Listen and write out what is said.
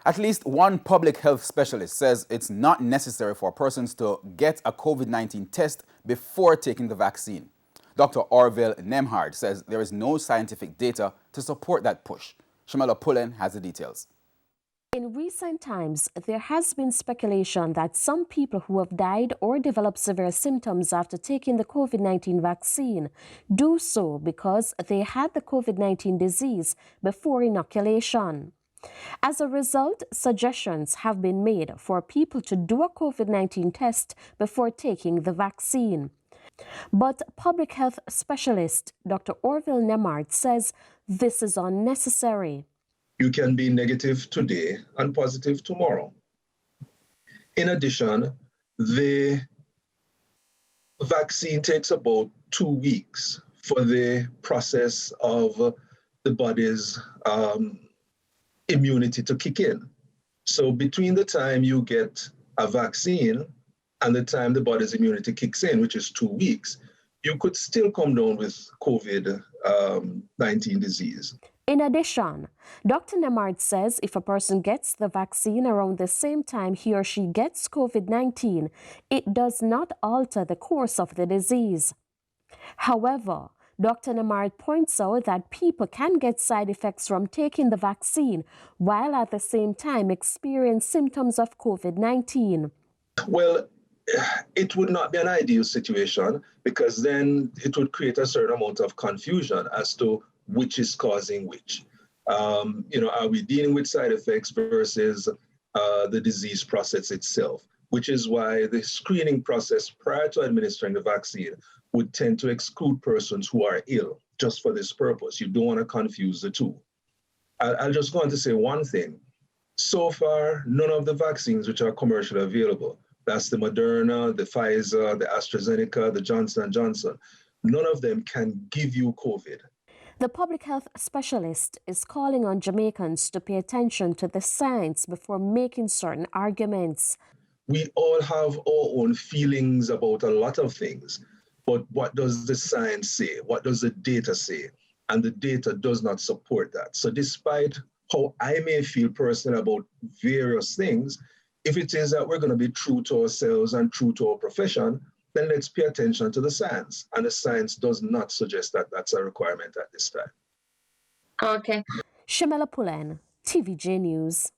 At least one public health specialist says it's not necessary for persons to get a COVID-19 test before taking the vaccine. Dr. Orville Nembhard says there is no scientific data to support that push. Shamela Pullen has the details. In recent times, there has been speculation that some people who have died or developed severe symptoms after taking the COVID-19 vaccine do so because they had the COVID-19 disease before inoculation. As a result, suggestions have been made for people to do a COVID-19 test before taking the vaccine. But public health specialist Dr. Orville Nembhard says this is unnecessary. You can be negative today and positive tomorrow. In addition, the vaccine takes about 2 weeks for the process of the body's immunity to kick in. So between the time you get a vaccine and the time the body's immunity kicks in, which is 2 weeks, you could still come down with COVID-19 disease. In addition, Dr. Nembhard says if a person gets the vaccine around the same time he or she gets COVID-19, it does not alter the course of the disease. However, Dr. Nembhard points out that people can get side effects from taking the vaccine while at the same time experience symptoms of COVID-19. Well, it would not be an ideal situation because then it would create a certain amount of confusion as to which is causing which. Are we dealing with side effects versus the disease process itself, which is why the screening process prior to administering the vaccine would tend to exclude persons who are ill just for this purpose. You don't want to confuse the two. I'll just go on to say one thing. So far, none of the vaccines which are commercially available, that's the Moderna, the Pfizer, the AstraZeneca, the Johnson & Johnson, none of them can give you COVID. The public health specialist is calling on Jamaicans to pay attention to the science before making certain arguments. We all have our own feelings about a lot of things, but what does the science say? What does the data say? And the data does not support that. So despite how I may feel personally about various things, if it is that we're going to be true to ourselves and true to our profession, then let's pay attention to the science. And the science does not suggest that that's a requirement at this time. Okay. Shamela Pullen, TVJ News.